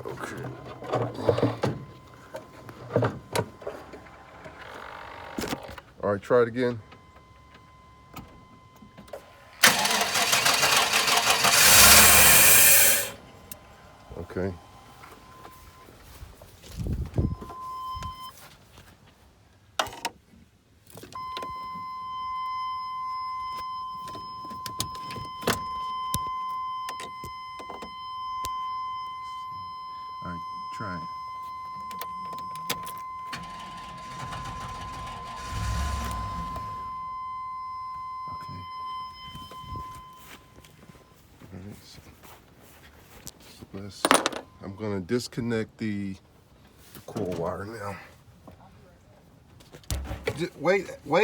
Okay. All right, try it again. Okay. All right, try it. Okay. All right. So I'm gonna disconnect the coil wire now. Wait. All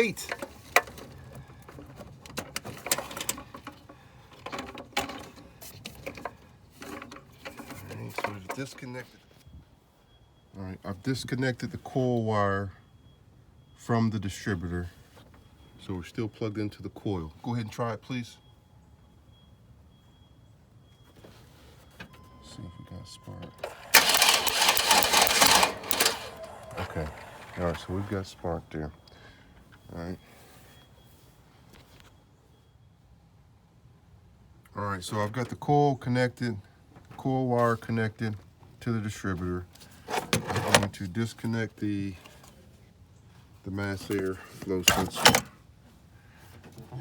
right, so it's disconnected. All right, I've disconnected the coil wire from the distributor. So we're still plugged into the coil. Go ahead and try it, please. See if we got a spark. Okay. All right, so we've got spark there. All right. All right, so I've got the coil connected, coil wire connected to the distributor. I'm going to disconnect the mass air flow sensor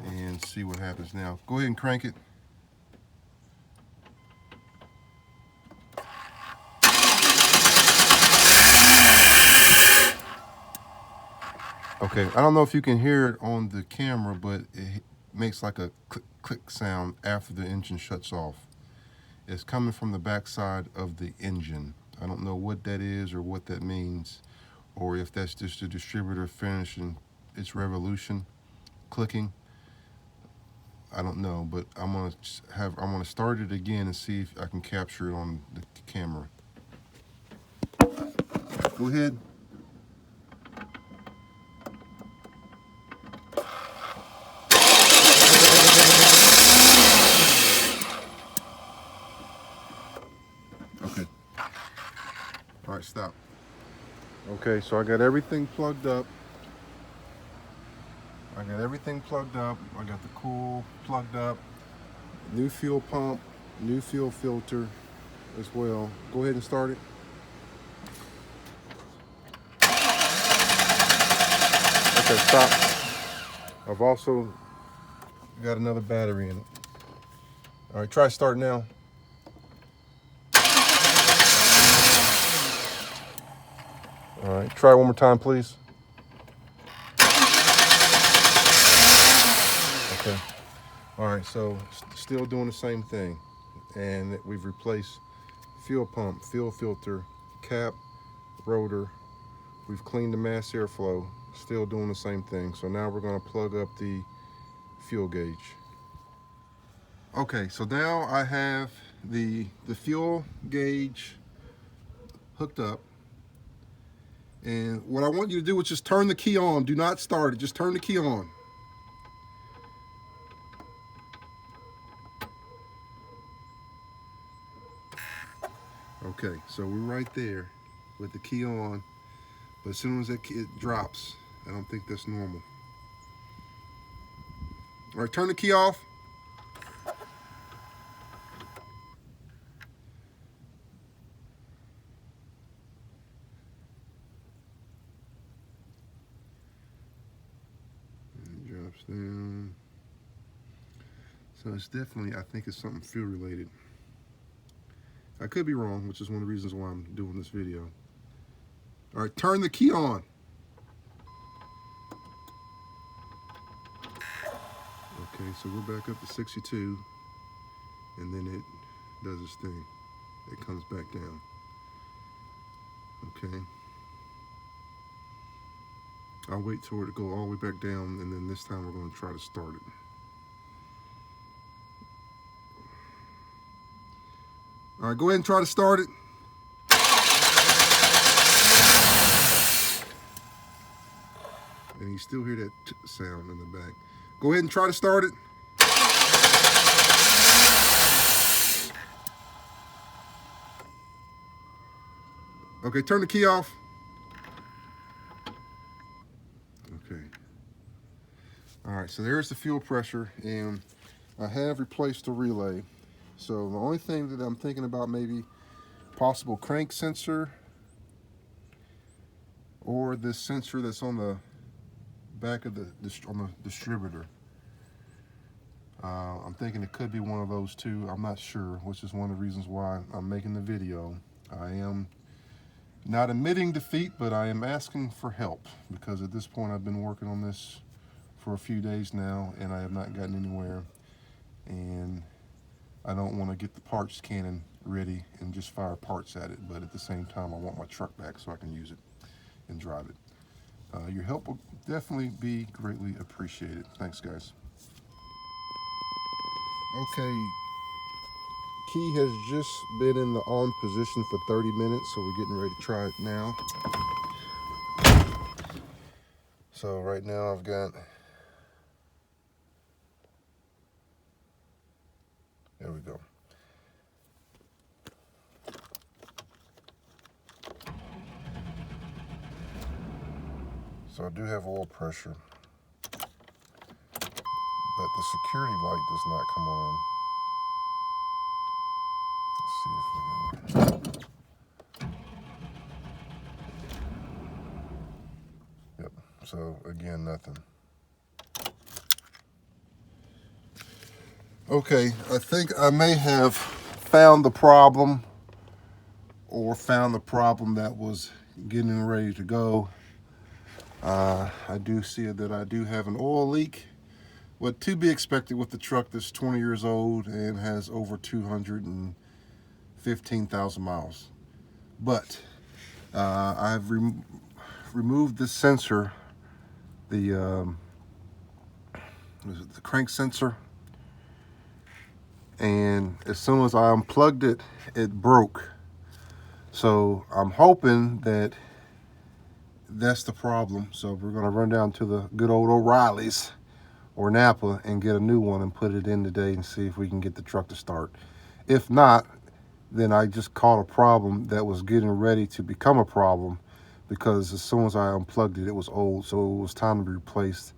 and see what happens now. Go ahead and crank it. Okay, I don't know if you can hear it on the camera, but it makes like a click click sound after the engine shuts off. It's coming from the backside of the engine. I don't know what that is or what that means, or if that's just the distributor finishing its revolution, clicking. I don't know, but I'm gonna start it again and see if I can capture it on the camera. Go ahead. Okay. All right, stop. Okay, so I got everything plugged up. I got the coil plugged up. New fuel pump, new fuel filter as well. Go ahead and start it. Okay, stop. I've also got another battery in it. All right, try start now. All right, try one more time, please. Okay. All right, so still doing the same thing. And we've replaced fuel pump, fuel filter, cap, rotor. We've cleaned the mass airflow, still doing the same thing. So now we're gonna plug up the fuel gauge. Okay, so now I have the fuel gauge hooked up. And what I want you to do is just turn the key on. Do not start it, just turn the key on. Okay, so we're right there with the key on, but as soon as it drops, I don't think that's normal. All right, turn the key off. And it drops down. So it's definitely, I think it's something fuel related. I could be wrong, which is one of the reasons why I'm doing this video. All right, turn the key on. Okay, so we're back up to 62, and then it does its thing. It comes back down. Okay. I'll wait for it to go all the way back down, and then this time we're going to try to start it. All right, go ahead and try to start it. And you still hear that sound in the back. Go ahead and try to start it. Okay, turn the key off. Okay. All right, so there's the fuel pressure, and I have replaced the relay. So the only thing that I'm thinking about, maybe possible crank sensor, or this sensor that's on the back of the distributor. I'm thinking it could be one of those two. I'm not sure, which is one of the reasons why I'm making the video. I am not admitting defeat, but I am asking for help, because at this point I've been working on this for a few days now and I have not gotten anywhere, and I don't want to get the parts cannon ready and just fire parts at it, but at the same time I want my truck back so I can use it and drive it. Your help will definitely be greatly appreciated. Thanks, guys. Okay, key has just been in the on position for 30 minutes, so we're getting ready to try it now. So right now I've got, there we go. So I do have oil pressure, but the security light does not come on. Let's see if we can. Yep, so again, nothing. Okay, I think I may have found the problem, or found the problem that was getting ready to go. I do see that I do have an oil leak. What to be expected with the truck that's 20 years old and has over 215,000 miles. But I've removed this sensor, the crank sensor, and as soon as I unplugged it, it broke. So I'm hoping that that's the problem. So we're going to run down to the good old O'Reilly's or Napa and get a new one and put it in today and see if we can get the truck to start. If not, then I just caught a problem that was getting ready to become a problem, because as soon as I unplugged it, it was old, so it was time to be replaced,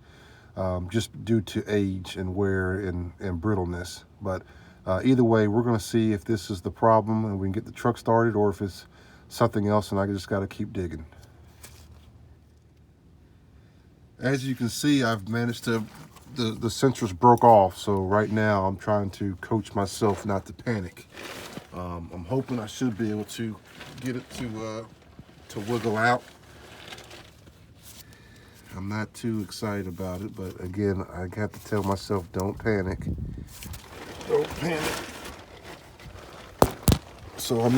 just due to age and wear and brittleness. But either way, we're going to see if this is the problem and we can get the truck started, or if it's something else and I just got to keep digging. As you can see, I've managed to, the sensors broke off, so right now I'm trying to coach myself not to panic. I'm hoping I should be able to get it to wiggle out. I'm not too excited about it, but again, I have to tell myself, don't panic. Don't panic. So I'm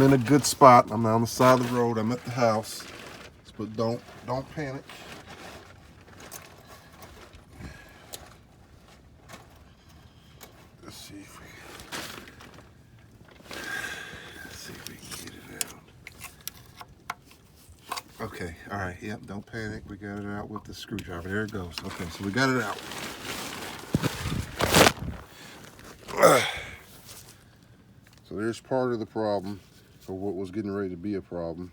in a good spot. I'm on the side of the road. I'm at the house, but don't panic. Let's see if we can get it out. Okay, all right, yep, don't panic. We got it out with the screwdriver. There it goes. Okay, so we got it out. So there's part of the problem, or what was getting ready to be a problem.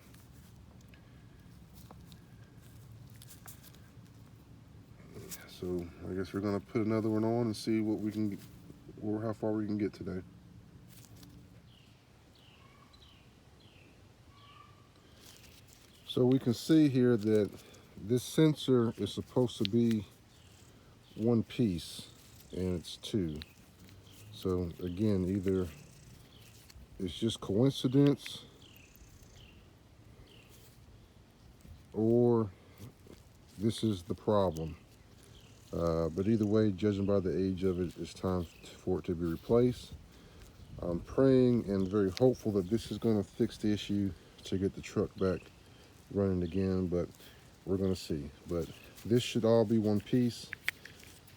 So I guess we're gonna put another one on and see what we can, or how far we can get today. So we can see here that this sensor is supposed to be one piece, and it's two. So again, either it's just coincidence, or this is the problem. But either way, judging by the age of it, it's time for it to be replaced. I'm praying and very hopeful that this is going to fix the issue to get the truck back running again, but we're going to see. But this should all be one piece.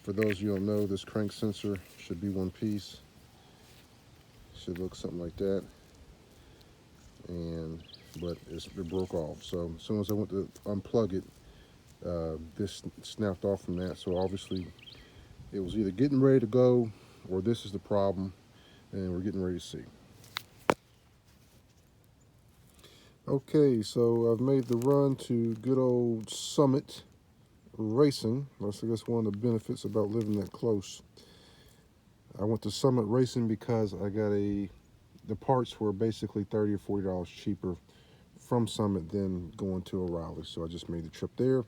For those of you who don't know, this crank sensor should be one piece. Should look something like that. But it broke off. So as soon as I went to unplug it, this snapped off from that. So obviously it was either getting ready to go, or this is the problem, and we're getting ready to see. Okay, so I've made the run to good old Summit Racing. That's, I guess, one of the benefits about living that close. I went to Summit Racing because the parts were basically $30 or $40 cheaper from Summit than going to O'Reilly. So I just made the trip there.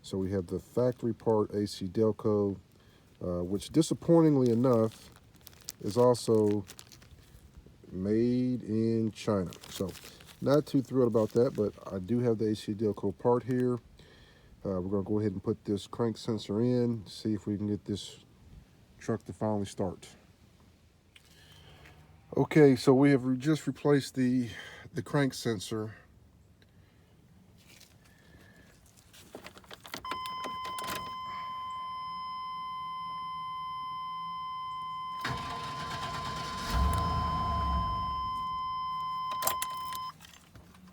So we have the factory part AC Delco, which disappointingly enough is also made in China. So not too thrilled about that, but I do have the AC Delco part here. We're gonna go ahead and put this crank sensor in, see if we can get this truck to finally start. Okay, so we have just replaced the crank sensor.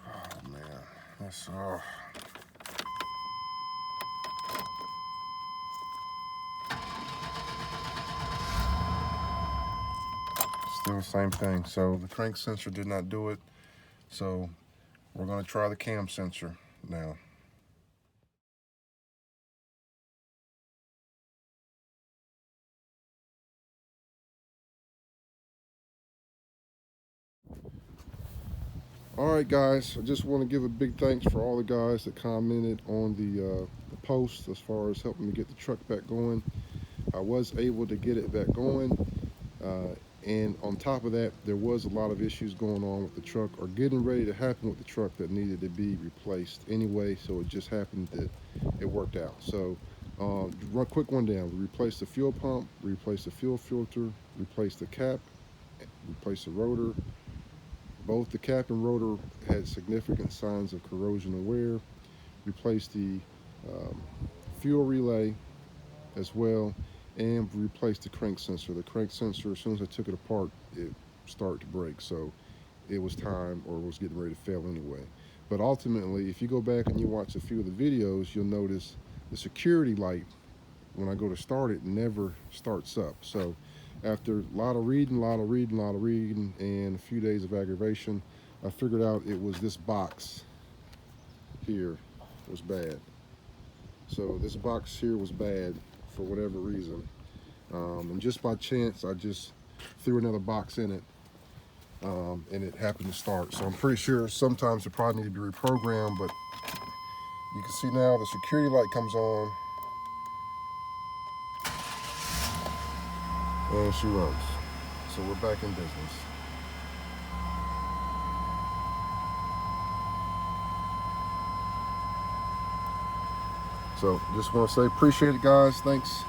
Oh man, that's still the same thing. So the crank sensor did not do it. So we're gonna try the cam sensor now. All right, guys, I just want to give a big thanks for all the guys that commented on the post as far as helping me get the truck back going. I was able to get it back going, and on top of that, there was a lot of issues going on with the truck or getting ready to happen with the truck that needed to be replaced anyway, so it just happened that it worked out. So run quick one down. We replaced the fuel pump, replaced the fuel filter, replaced the cap, replaced the rotor. Both the cap and rotor had significant signs of corrosion and wear. Replaced the um, fuel relay as well, and replaced the crank sensor. The crank sensor, as soon as I took it apart, it started to break. So it was time, or was getting ready to fail anyway. But ultimately, if you go back and you watch a few of the videos, you'll notice the security light, when I go to start it, never starts up. So after a lot of reading, and a few days of aggravation, I figured out it was this box here was bad. So this box here was bad for whatever reason. And just by chance, I just threw another box in it, and it happened to start. So I'm pretty sure sometimes it probably need to be reprogrammed, but you can see now the security light comes on and she runs. So we're back in business. So just want to say appreciate it, guys. Thanks